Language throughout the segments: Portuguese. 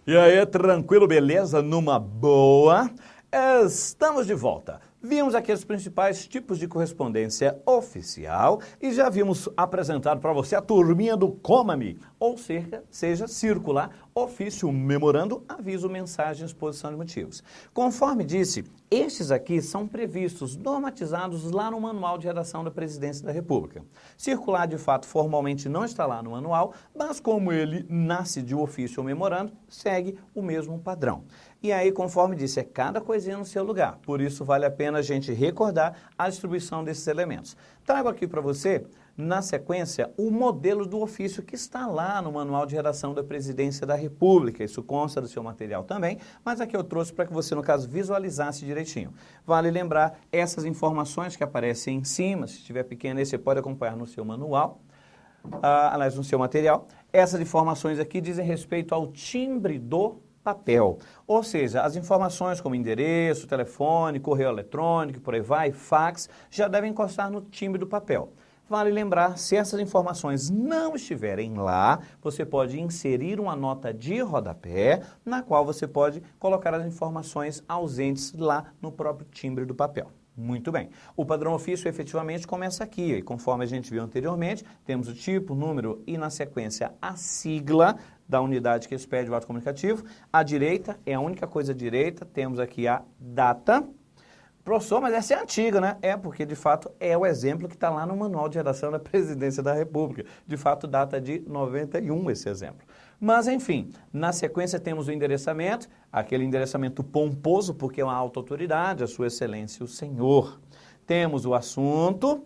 E aí, tranquilo, beleza? Numa boa? Estamos de volta. Vimos aqui os principais tipos de correspondência oficial e já vimos apresentado para você a turminha do Coma-me, ou seja, circular, ofício, memorando, aviso, mensagem, exposição de motivos. Conforme disse, estes aqui são previstos, normatizados lá no Manual de Redação da Presidência da República. Circular, de fato, formalmente não está lá no manual, mas como ele nasce de ofício ou memorando, segue o mesmo padrão. E aí, conforme disse, é cada coisinha no seu lugar. Por isso, vale a pena a gente recordar a distribuição desses elementos. Trago aqui para você, na sequência, o modelo do ofício que está lá no Manual de Redação da Presidência da República. Isso consta do seu material também, mas aqui eu trouxe para que você, no caso, visualizasse direitinho. Vale lembrar essas informações que aparecem em cima. Se estiver pequeno aí, você pode acompanhar no seu manual. Aliás, no seu material. Essas informações aqui dizem respeito ao timbre do papel, ou seja, as informações como endereço, telefone, correio eletrônico, por aí vai, fax, já devem constar no timbre do papel. Vale lembrar, se essas informações não estiverem lá, você pode inserir uma nota de rodapé, na qual você pode colocar as informações ausentes lá no próprio timbre do papel. Muito bem. O padrão ofício efetivamente começa aqui, e conforme a gente viu anteriormente, temos o tipo, o número e na sequência a sigla da unidade que expede o ato comunicativo. À direita, é a única coisa à direita, temos aqui a data. Professor, mas essa é antiga, né? É, porque de fato é o exemplo que está lá no Manual de Redação da Presidência da República. De fato, data de 91 esse exemplo. Mas, enfim, na sequência temos o endereçamento, aquele endereçamento pomposo, porque é uma alta autoridade, a sua excelência, o senhor. Temos o assunto,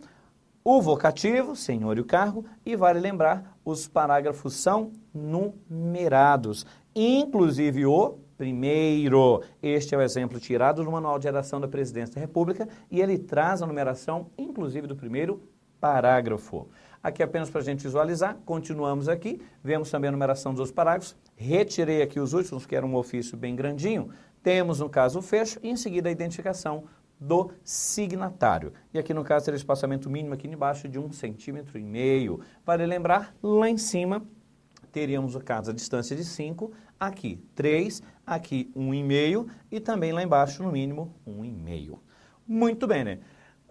o vocativo, senhor e o cargo, e vale lembrar, os parágrafos são numerados, inclusive o primeiro. Este é o exemplo tirado do Manual de Redação da Presidência da República e ele traz a numeração, inclusive, do primeiro parágrafo. Aqui apenas para a gente visualizar, continuamos aqui, vemos também a numeração dos parágrafos, retirei aqui os últimos, que era um ofício bem grandinho, temos no caso o fecho e em seguida a identificação do signatário. E aqui no caso teria espaçamento mínimo aqui embaixo de 1,5 cm. Vale lembrar, lá em cima teríamos no caso a distância de 5, aqui 3, aqui 1,5 e também lá embaixo no mínimo 1,5. Muito bem, né?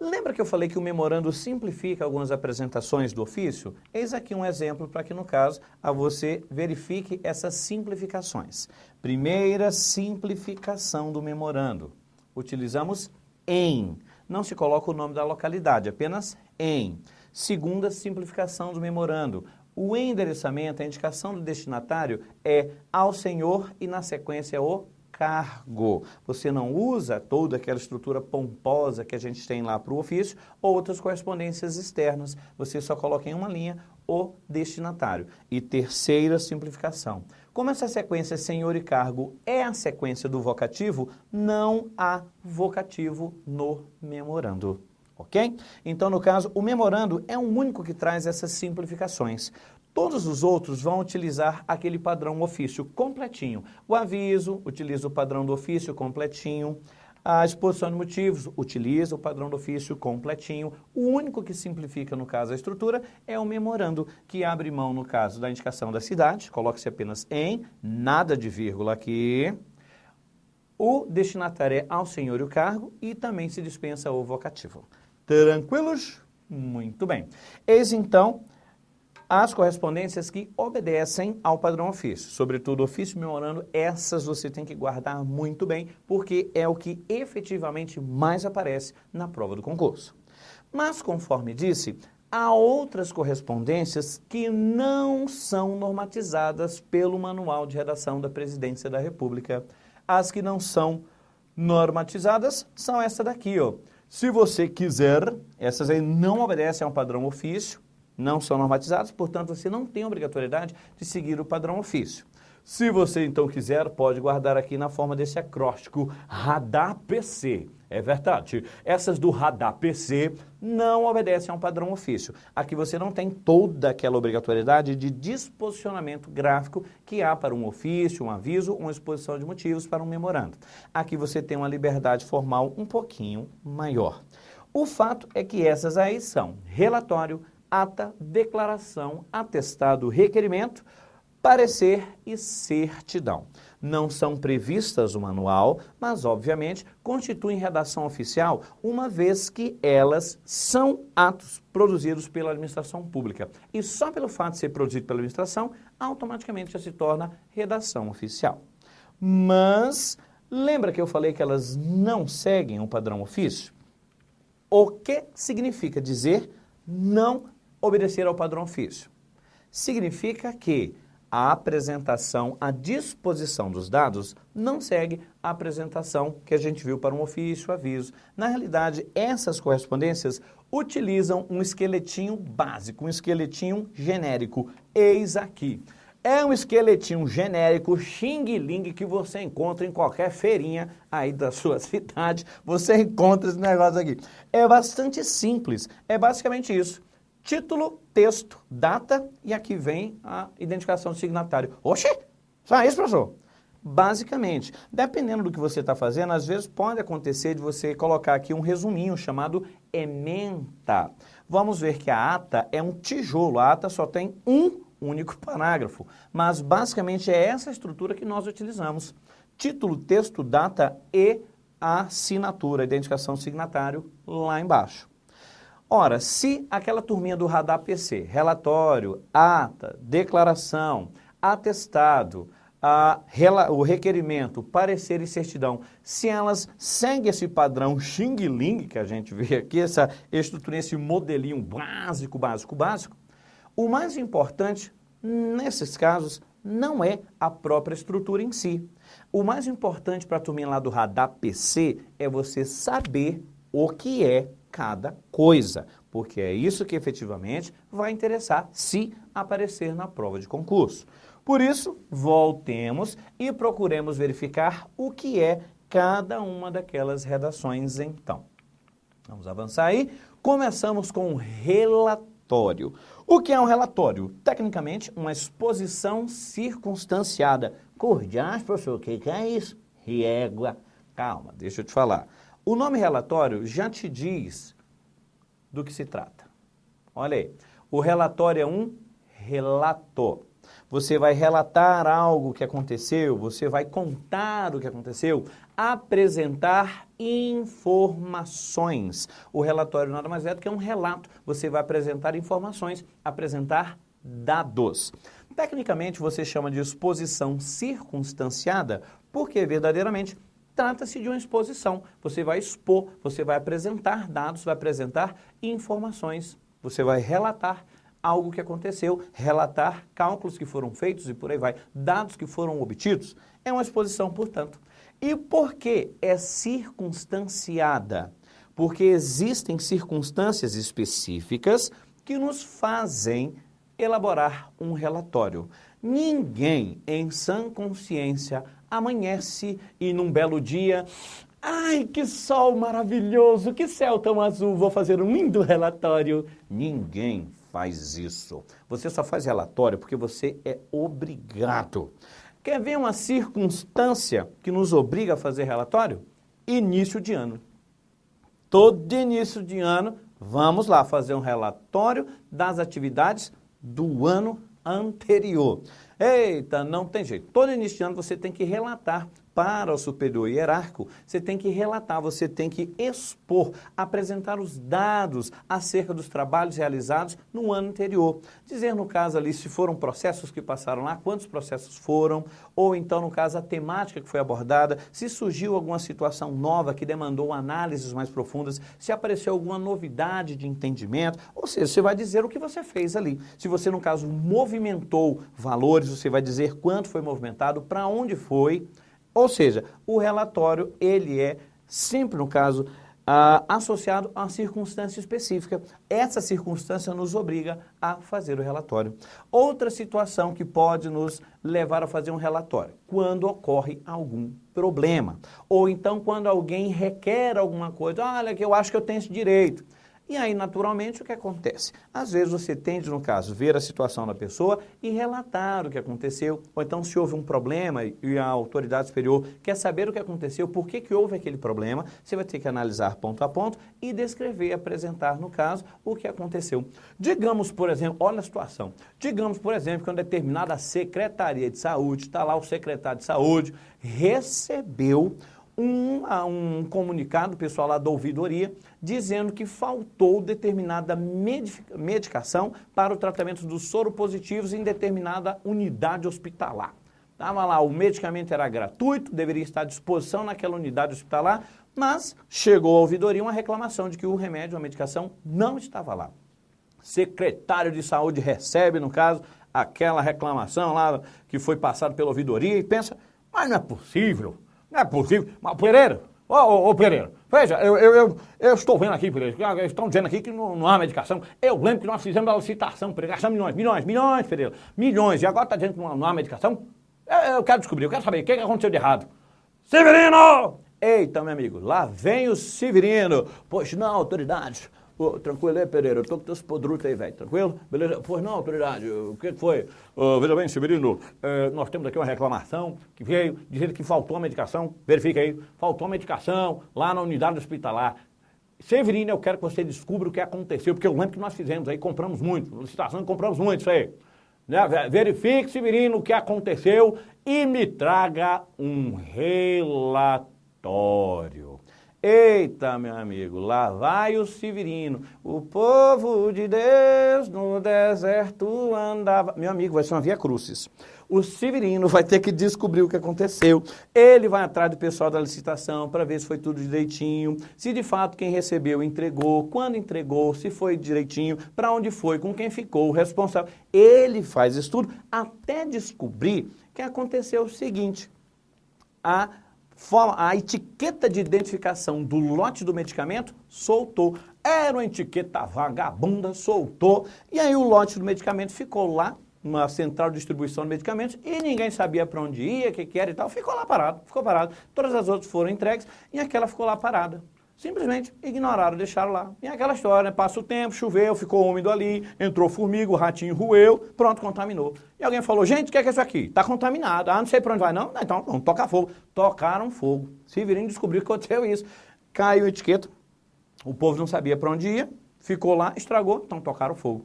Lembra que eu falei que o memorando simplifica algumas apresentações do ofício? Eis aqui um exemplo para que, no caso, você verifique essas simplificações. Primeira simplificação do memorando. Utilizamos em. Não se coloca o nome da localidade, apenas em. Segunda simplificação do memorando. O endereçamento, a indicação do destinatário é ao senhor e, na sequência, o cargo. Você não usa toda aquela estrutura pomposa que a gente tem lá para o ofício ou outras correspondências externas. Você só coloca em uma linha o destinatário. E terceira simplificação. Como essa sequência senhor e cargo é a sequência do vocativo, não há vocativo no memorando. Ok? Então, no caso, o memorando é o único que traz essas simplificações. Todos os outros vão utilizar aquele padrão ofício completinho. O aviso utiliza o padrão do ofício completinho. A exposição de motivos utiliza o padrão do ofício completinho. O único que simplifica, no caso, a estrutura é o memorando, que abre mão, no caso, da indicação da cidade. Coloca-se apenas em, nada de vírgula aqui. O destinatário é ao senhor e o cargo e também se dispensa o vocativo. Tranquilos? Muito bem. Eis, então, as correspondências que obedecem ao padrão ofício. Sobretudo, ofício e memorando, essas você tem que guardar muito bem, porque é o que efetivamente mais aparece na prova do concurso. Mas, conforme disse, há outras correspondências que não são normatizadas pelo Manual de Redação da Presidência da República. As que não são normatizadas são essa daqui, ó. Se você quiser, essas aí não obedecem ao padrão ofício, não são normatizadas, portanto, você não tem obrigatoriedade de seguir o padrão ofício. Se você, então, quiser, pode guardar aqui na forma desse acróstico Radar PC. É verdade. Essas do Radar PC não obedecem a um padrão ofício. Aqui você não tem toda aquela obrigatoriedade de disposicionamento gráfico que há para um ofício, um aviso, uma exposição de motivos para um memorando. Aqui você tem uma liberdade formal um pouquinho maior. O fato é que essas aí são relatório, ata, declaração, atestado, requerimento, parecer e certidão. Não são previstas no manual, mas, obviamente, constituem redação oficial, uma vez que elas são atos produzidos pela administração pública. E só pelo fato de ser produzido pela administração, automaticamente já se torna redação oficial. Mas, lembra que eu falei que elas não seguem um padrão ofício? O que significa dizer não obedecer ao padrão ofício? Significa que a apresentação, a disposição dos dados não segue a apresentação que a gente viu para um ofício, aviso. Na realidade, essas correspondências utilizam um esqueletinho básico, um esqueletinho genérico. Eis aqui. É um esqueletinho genérico, xing-ling, que você encontra em qualquer feirinha aí da sua cidade. Você encontra esse negócio aqui. É bastante simples. É basicamente isso. Título, texto, data e aqui vem a identificação do signatário. Oxê, só isso, professor? Basicamente, dependendo do que você está fazendo, às vezes pode acontecer de você colocar aqui um resuminho chamado ementa. Vamos ver que a ata é um tijolo, a ata só tem um único parágrafo, mas basicamente é essa estrutura que nós utilizamos. Título, texto, data e a assinatura, a identificação do signatário lá embaixo. Ora, se aquela turminha do radar PC, relatório, ata, declaração, atestado, o requerimento, parecer e certidão, se elas seguem esse padrão xing-ling que a gente vê aqui, essa estrutura, esse modelinho básico, o mais importante, nesses casos, não é a própria estrutura em si. O mais importante para a turminha lá do radar PC é você saber o que é cada coisa, porque é isso que efetivamente vai interessar se aparecer na prova de concurso. Por isso, voltemos e procuremos verificar o que é cada uma daquelas redações então. Vamos avançar aí. Começamos com o relatório. O que é um relatório? Tecnicamente, uma exposição circunstanciada. Cordiais, professor, o que é isso? Régua. Calma, deixa eu te falar. O nome relatório já te diz do que se trata. Olha aí, o relatório é um relato. Você vai relatar algo que aconteceu, você vai contar o que aconteceu, apresentar informações. O relatório nada mais é do que um relato. Você vai apresentar informações, apresentar dados. Tecnicamente, você chama de exposição circunstanciada, porque verdadeiramente trata-se de uma exposição. Você vai expor, você vai apresentar dados, vai apresentar informações, você vai relatar algo que aconteceu, relatar cálculos que foram feitos e por aí vai, dados que foram obtidos. É uma exposição, portanto. E por que é circunstanciada? Porque existem circunstâncias específicas que nos fazem elaborar um relatório. Ninguém em sã consciência amanhece e num belo dia, ai, que sol maravilhoso, que céu tão azul, vou fazer um lindo relatório. Ninguém faz isso. Você só faz relatório porque você é obrigado. Quer ver uma circunstância que nos obriga a fazer relatório? Início de ano. Todo início de ano, vamos lá fazer um relatório das atividades do ano anterior. Eita, não tem jeito. Todo início de ano você tem que relatar para o superior hierárquico, você tem que relatar, você tem que expor, apresentar os dados acerca dos trabalhos realizados no ano anterior. Dizer, no caso ali, se foram processos que passaram lá, quantos processos foram, ou então, no caso, a temática que foi abordada, se surgiu alguma situação nova que demandou análises mais profundas, se apareceu alguma novidade de entendimento, ou seja, você vai dizer o que você fez ali. Se você, no caso, movimentou valores, você vai dizer quanto foi movimentado, para onde foi. Ou seja, o relatório, ele é sempre, no caso, associado a uma circunstância específica. Essa circunstância nos obriga a fazer o relatório. Outra situação que pode nos levar a fazer um relatório, quando ocorre algum problema. Ou então, quando alguém requer alguma coisa, olha, que eu acho que eu tenho esse direito. E aí, naturalmente, o que acontece? Às vezes você tende, no caso, ver a situação da pessoa e relatar o que aconteceu, ou então se houve um problema e a autoridade superior quer saber o que aconteceu, por que que houve aquele problema, você vai ter que analisar ponto a ponto e descrever, apresentar, no caso, o que aconteceu. Digamos, por exemplo, olha a situação, digamos, por exemplo, que uma determinada Secretaria de Saúde, está lá o secretário de Saúde, recebeu um comunicado, pessoal lá da ouvidoria, dizendo que faltou determinada medicação para o tratamento dos soropositivos em determinada unidade hospitalar. Estava lá, o medicamento era gratuito, deveria estar à disposição naquela unidade hospitalar, mas chegou à ouvidoria uma reclamação de que o remédio, a medicação, não estava lá. Secretário de Saúde recebe, no caso, aquela reclamação lá que foi passada pela ouvidoria e pensa, mas não é possível. Não é possível. Mas, Pereira, ô Pereira, veja, eu estou vendo aqui, Pereira, eles estão dizendo aqui que não há medicação. Eu lembro que nós fizemos a licitação, Pereira, gastamos milhões, Pereira, milhões, e agora está dizendo que não há medicação? Eu quero descobrir, eu quero saber o que aconteceu de errado. Severino! Eita, meu amigo, lá vem o Severino. Pois não, autoridade. Tranquilo aí, Pereira, eu tô com teus podrutos aí, velho, tranquilo? Beleza? Pois não, autoridade, o que foi? Veja bem, Severino, nós temos aqui uma reclamação que veio dizendo que faltou a medicação, verifica aí, faltou a medicação lá na unidade hospitalar. Severino, eu quero que você descubra o que aconteceu, porque eu lembro que nós fizemos aí, compramos muito, licitação, compramos muito isso aí. Né? Verifique, Severino, o que aconteceu e me traga um relatório. Eita, meu amigo, lá vai o Severino, o povo de Deus no deserto andava. Meu amigo, vai ser uma via crucis. O Severino vai ter que descobrir o que aconteceu. Ele vai atrás do pessoal da licitação para ver se foi tudo direitinho, se de fato quem recebeu entregou, quando entregou, se foi direitinho, para onde foi, com quem ficou, o responsável. Ele faz isso tudo até descobrir que aconteceu o seguinte, a etiqueta de identificação do lote do medicamento soltou. Era uma etiqueta vagabunda, soltou. E aí o lote do medicamento ficou lá, uma central de distribuição de medicamentos, e ninguém sabia para onde ia, o que era e tal. Ficou lá parado, ficou parado. Todas as outras foram entregues e aquela ficou lá parada. Simplesmente ignoraram, deixaram lá. E aquela história, né? Passa o tempo, choveu, ficou úmido ali, entrou formiga, o ratinho roeu, pronto, contaminou. E alguém falou, gente, o que é isso aqui? Está contaminado. Ah, não sei para onde vai não? Então, vamos tocar fogo. Tocaram fogo. Severino descobriu que aconteceu isso. Caiu a etiqueta, o povo não sabia para onde ia, ficou lá, estragou, então tocaram fogo.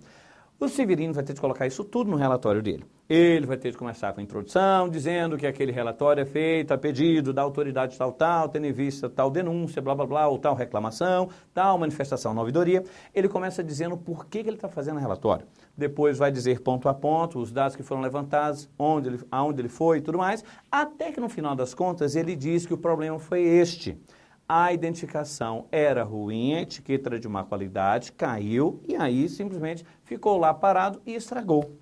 O Severino vai ter de colocar isso tudo no relatório dele. Ele vai ter de começar com a introdução, dizendo que aquele relatório é feito a pedido da autoridade tal, tendo em vista tal denúncia, blá, blá, blá, ou tal reclamação, tal manifestação na ouvidoria. Ele começa dizendo por que ele está fazendo o relatório. Depois vai dizer ponto a ponto, os dados que foram levantados, aonde ele foi e tudo mais, até que no final das contas ele diz que o problema foi este. A identificação era ruim, a etiqueta era de má qualidade, caiu e aí simplesmente ficou lá parado e estragou.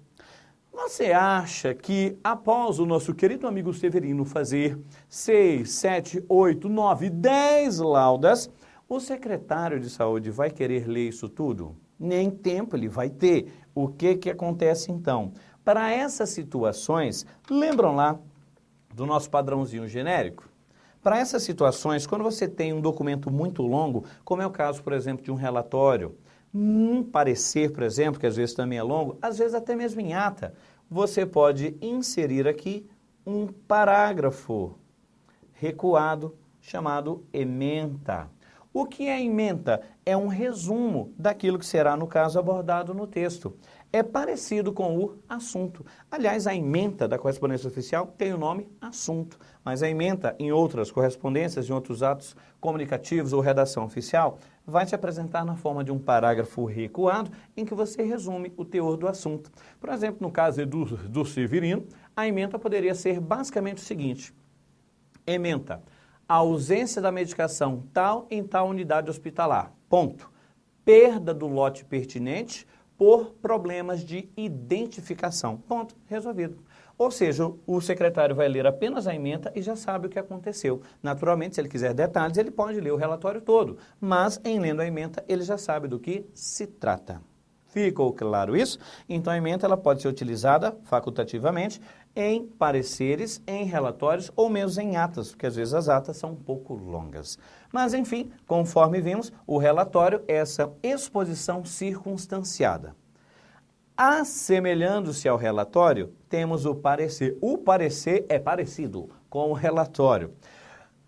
Você acha que após o nosso querido amigo Severino fazer 6, 7, 8, 9, 10 laudas, o secretário de saúde vai querer ler isso tudo? Nem tempo ele vai ter. O que acontece então? Para essas situações, lembram lá do nosso padrãozinho genérico? Para essas situações, quando você tem um documento muito longo, como é o caso, por exemplo, de um relatório, um parecer, por exemplo, que às vezes também é longo, às vezes até mesmo em ata, você pode inserir aqui um parágrafo recuado chamado ementa. O que é ementa? É um resumo daquilo que será, no caso, abordado no texto. É parecido com o assunto. Aliás, a ementa da correspondência oficial tem o nome assunto, mas a ementa em outras correspondências, em outros atos comunicativos ou redação oficial, vai se apresentar na forma de um parágrafo recuado em que você resume o teor do assunto. Por exemplo, no caso do Severino, a ementa poderia ser basicamente o seguinte. Ementa. A ausência da medicação tal em tal unidade hospitalar. Ponto. Perda do lote pertinente por problemas de identificação. Ponto. Resolvido. Ou seja, o secretário vai ler apenas a ementa e já sabe o que aconteceu. Naturalmente, se ele quiser detalhes, ele pode ler o relatório todo. Mas, em lendo a ementa, ele já sabe do que se trata. Ficou claro isso? Então, a ementa ela pode ser utilizada facultativamente em pareceres, em relatórios ou mesmo em atas, porque às vezes as atas são um pouco longas. Mas, enfim, conforme vimos, o relatório é essa exposição circunstanciada. Assemelhando-se ao relatório, temos o parecer. O parecer é parecido com o relatório.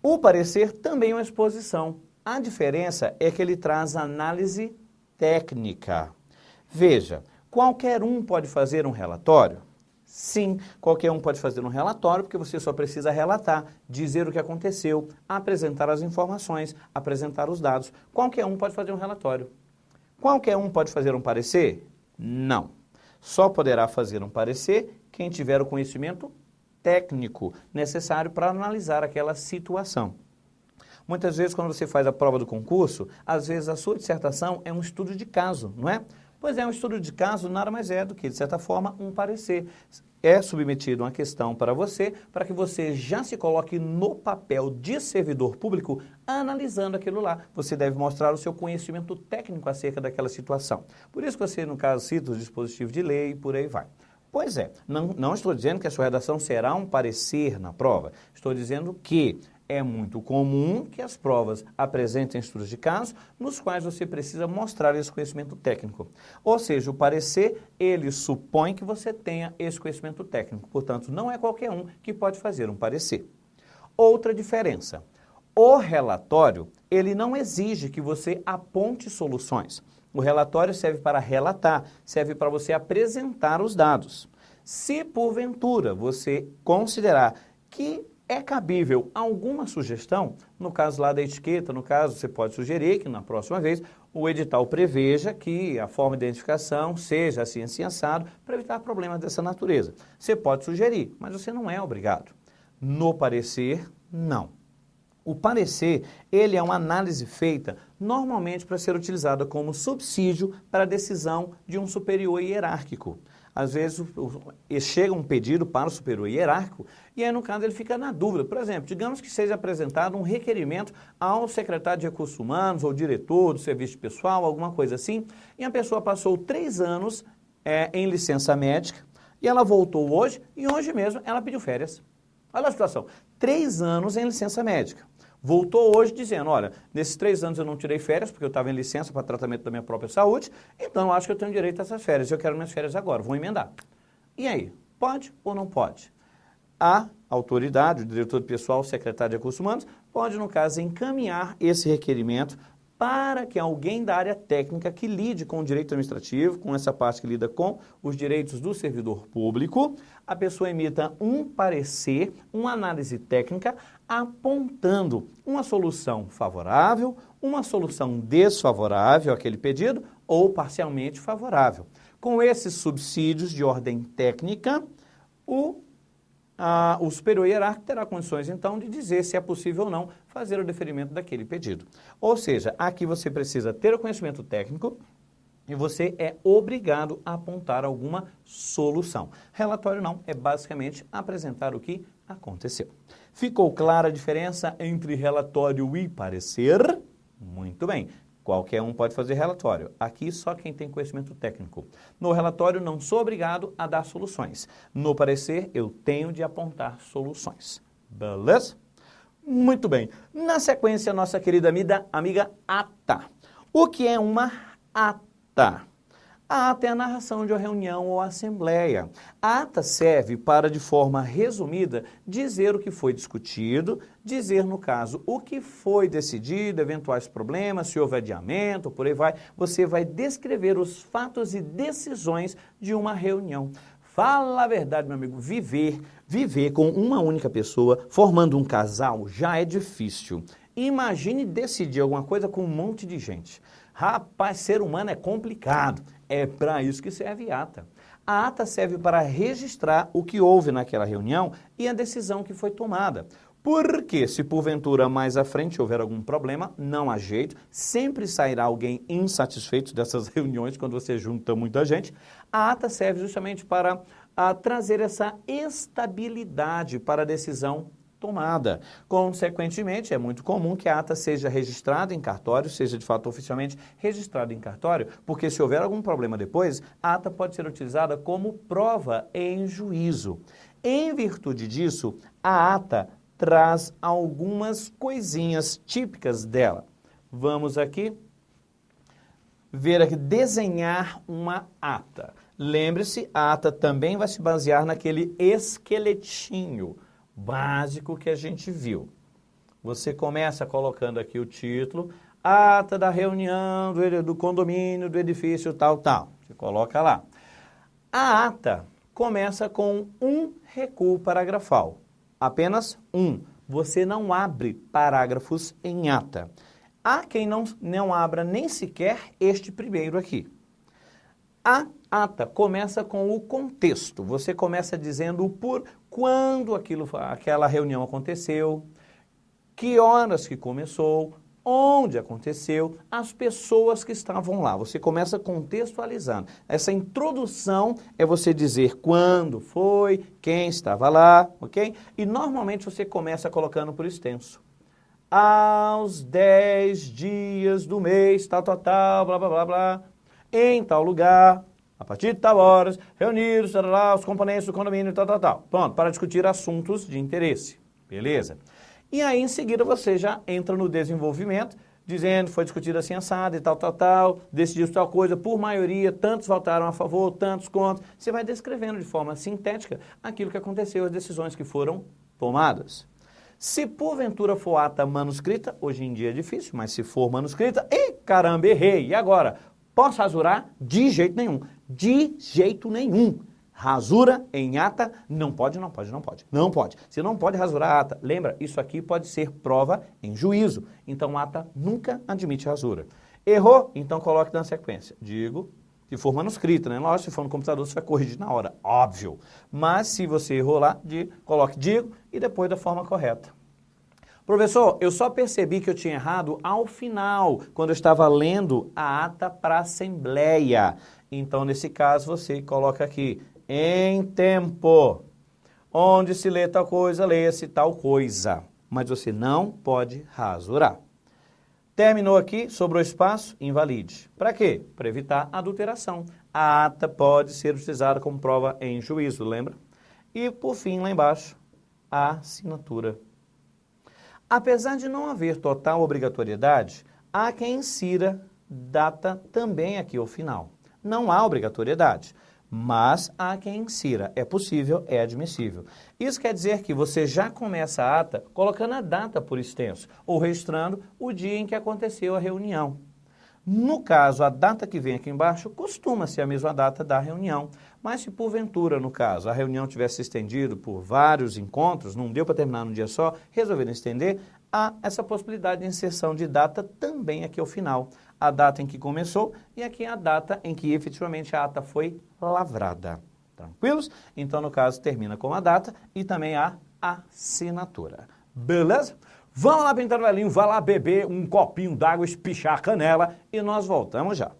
O parecer também é uma exposição. A diferença é que ele traz análise técnica. Veja, qualquer um pode fazer um relatório? Sim, qualquer um pode fazer um relatório, porque você só precisa relatar, dizer o que aconteceu, apresentar as informações, apresentar os dados. Qualquer um pode fazer um relatório. Qualquer um pode fazer um parecer? Não. Só poderá fazer um parecer quem tiver o conhecimento técnico necessário para analisar aquela situação. Muitas vezes, quando você faz a prova do concurso, às vezes a sua dissertação é um estudo de caso, não é? Pois é, um estudo de caso nada mais é do que, de certa forma, um parecer. É submetido uma questão para que você já se coloque no papel de servidor público analisando aquilo lá. Você deve mostrar o seu conhecimento técnico acerca daquela situação. Por isso que você, no caso, cita os dispositivos de lei e por aí vai. Pois é, não estou dizendo que a sua redação será um parecer na prova. Estou dizendo que é muito comum que as provas apresentem estudos de caso nos quais você precisa mostrar esse conhecimento técnico. Ou seja, o parecer, ele supõe que você tenha esse conhecimento técnico. Portanto, não é qualquer um que pode fazer um parecer. Outra diferença. O relatório, ele não exige que você aponte soluções. O relatório serve para relatar, serve para você apresentar os dados. Se, porventura, você considerar que é cabível alguma sugestão, no caso lá da etiqueta, no caso você pode sugerir que na próxima vez o edital preveja que a forma de identificação seja assim assado para evitar problemas dessa natureza. Você pode sugerir, mas você não é obrigado. No parecer, não. O parecer, ele é uma análise feita normalmente para ser utilizada como subsídio para a decisão de um superior hierárquico. Às vezes chega um pedido para o superior hierárquico e aí no caso ele fica na dúvida. Por exemplo, digamos que seja apresentado um requerimento ao secretário de Recursos Humanos ou diretor do serviço pessoal, alguma coisa assim, e a pessoa passou 3 anos em licença médica e ela voltou hoje e hoje mesmo ela pediu férias. Olha a situação, 3 anos em licença médica. Voltou hoje dizendo, olha, nesses 3 anos eu não tirei férias, porque eu estava em licença para tratamento da minha própria saúde, então eu acho que eu tenho direito a essas férias, eu quero minhas férias agora, vou emendar. E aí, pode ou não pode? A autoridade, o diretor pessoal, o secretário de Recursos Humanos, pode, no caso, encaminhar esse requerimento para que alguém da área técnica que lide com o direito administrativo, com essa parte que lida com os direitos do servidor público, a pessoa emita um parecer, uma análise técnica, apontando uma solução favorável, uma solução desfavorável àquele pedido ou parcialmente favorável. Com esses subsídios de ordem técnica, o superior hierárquico terá condições, então, de dizer se é possível ou não fazer o deferimento daquele pedido. Ou seja, aqui você precisa ter o conhecimento técnico e você é obrigado a apontar alguma solução. Relatório não, é basicamente apresentar o que aconteceu. Ficou clara a diferença entre relatório e parecer? Muito bem. Qualquer um pode fazer relatório. Aqui só quem tem conhecimento técnico. No relatório não sou obrigado a dar soluções. No parecer eu tenho de apontar soluções. Beleza? Muito bem. Na sequência, nossa querida amiga ata. O que é uma ata? A ata é a narração de uma reunião ou assembleia. A ata serve para, de forma resumida, dizer o que foi discutido, dizer, no caso, o que foi decidido, eventuais problemas, se houve adiamento, por aí vai. Você vai descrever os fatos e decisões de uma reunião. Fala a verdade, meu amigo, viver com uma única pessoa, formando um casal, já é difícil. Imagine decidir alguma coisa com um monte de gente. Rapaz, ser humano é complicado. É para isso que serve a ata. A ata serve para registrar o que houve naquela reunião e a decisão que foi tomada. Porque se porventura mais à frente houver algum problema, não há jeito, sempre sairá alguém insatisfeito dessas reuniões quando você junta muita gente. A ata serve justamente para trazer essa estabilidade para a decisão tomada. Consequentemente, é muito comum que a ata seja registrada em cartório, seja de fato oficialmente registrada em cartório, porque se houver algum problema depois, a ata pode ser utilizada como prova em juízo. Em virtude disso, a ata traz algumas coisinhas típicas dela. Vamos aqui ver aqui, desenhar uma ata. Lembre-se, a ata também vai se basear naquele esqueletinho básico que a gente viu. Você começa colocando aqui o título, ata da reunião do condomínio, do edifício, tal, tal. Você coloca lá. A ata começa com um recuo paragrafal. Apenas um. Você não abre parágrafos em ata. Há quem não abra nem sequer este primeiro aqui. A ata começa com o contexto. Você começa dizendo por quando aquela reunião aconteceu, que horas que começou, onde aconteceu, as pessoas que estavam lá. Você começa contextualizando. Essa introdução é você dizer quando foi, quem estava lá, ok? E normalmente você começa colocando por extenso. Aos 10 dias do mês, tal, tal, tal, blá, blá, blá, blá, em tal lugar, a partir de tal horas, reunidos, tal, tal, os componentes do condomínio, tal, tal, tal. Pronto, para discutir assuntos de interesse. Beleza? E aí, em seguida, você já entra no desenvolvimento, dizendo, foi discutido assim, assado e tal, tal, tal, decidiu tal coisa, por maioria, tantos votaram a favor, tantos contra. Você vai descrevendo de forma sintética aquilo que aconteceu, as decisões que foram tomadas. Se porventura for ata manuscrita, hoje em dia é difícil, mas se for manuscrita, caramba, errei, e agora? Posso rasurar? De jeito nenhum. De jeito nenhum. Rasura em ata, não pode, não pode, não pode. Não pode. Você não pode rasurar a ata. Lembra, isso aqui pode ser prova em juízo. Então, ata nunca admite rasura. Errou? Então coloque na sequência. Digo, se for manuscrita, né? Lógico, se for no computador, você vai corrigir na hora, óbvio. Mas se você errou lá, coloque digo e depois da forma correta. Professor, eu só percebi que eu tinha errado ao final, quando eu estava lendo a ata para a assembleia. Então, nesse caso, você coloca aqui, em tempo, onde se lê tal coisa, lê-se tal coisa. Mas você não pode rasurar. Terminou aqui, sobrou espaço, invalide. Para quê? Para evitar adulteração. A ata pode ser utilizada como prova em juízo, lembra? E, por fim, lá embaixo, a assinatura. Apesar de não haver total obrigatoriedade, há quem insira data também aqui ao final. Não há obrigatoriedade, mas há quem insira. É possível, é admissível. Isso quer dizer que você já começa a ata colocando a data por extenso ou registrando o dia em que aconteceu a reunião. No caso, a data que vem aqui embaixo costuma ser a mesma data da reunião. Mas se porventura, no caso, a reunião tivesse se estendido por vários encontros, não deu para terminar num dia só, resolveram estender, há essa possibilidade de inserção de data também aqui ao final. A data em que começou e aqui a data em que efetivamente a ata foi lavrada. Tranquilos? Então, no caso, termina com a data e também a assinatura. Beleza? Vamos lá, pintar o velhinho, vai lá beber um copinho d'água, espichar a canela e nós voltamos já.